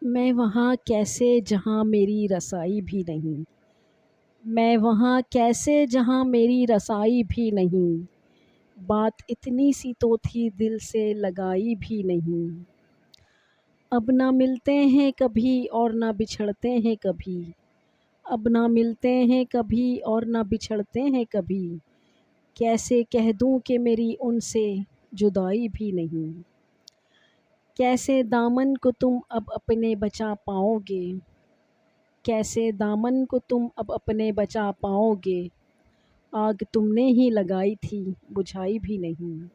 میں وہاں کیسے جہاں میری رسائی بھی نہیں، میں وہاں کیسے جہاں میری رسائی بھی نہیں، بات اتنی سی تو تھی دل سے لگائی بھی نہیں۔ اب نہ ملتے ہیں کبھی اور نہ بچھڑتے ہیں کبھی، اب نہ ملتے ہیں کبھی اور نہ بچھڑتے ہیں کبھی، کیسے کہہ دوں کہ میری ان سے جدائی بھی نہیں۔ کیسے دامن کو تم اب اپنے بچا پاؤ گے، کیسے دامن کو تم اب اپنے بچا پاؤ گے، آگ تم نے ہی لگائی تھی بجھائی بھی نہیں۔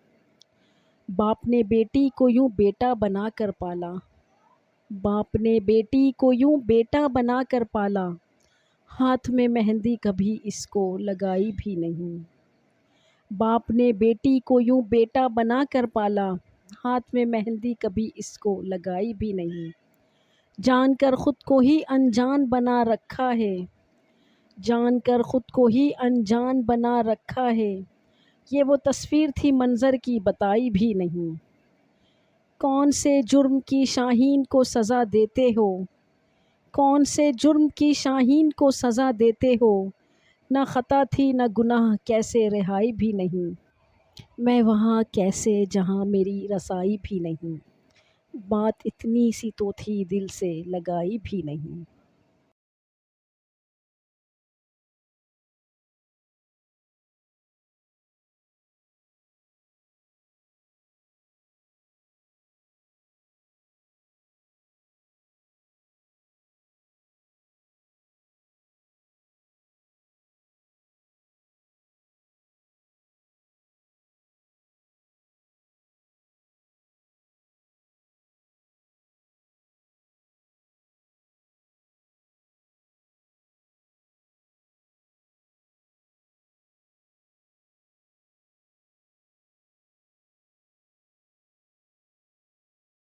باپ نے بیٹی کو یوں بیٹا بنا کر پالا، باپ نے بیٹی کو یوں بیٹا بنا کر پالا، ہاتھ میں مہندی کبھی اس کو لگائی بھی نہیں۔ باپ نے بیٹی کو یوں بیٹا بنا کر پالا، ہاتھ میں مہندی کبھی اس کو لگائی بھی نہیں۔ جان کر خود کو ہی انجان بنا رکھا ہے، جان کر خود کو ہی انجان بنا رکھا ہے، یہ وہ تصویر تھی منظر کی بتائی بھی نہیں۔ کون سے جرم کی شاہین کو سزا دیتے ہو، کون سے جرم کی شاہین کو سزا دیتے ہو، نہ خطا تھی نہ گناہ کیسے رہائی بھی نہیں۔ میں وہاں کیسے جہاں میری رسائی بھی نہیں، بات اتنی سی تو تھی دل سے لگائی بھی نہیں۔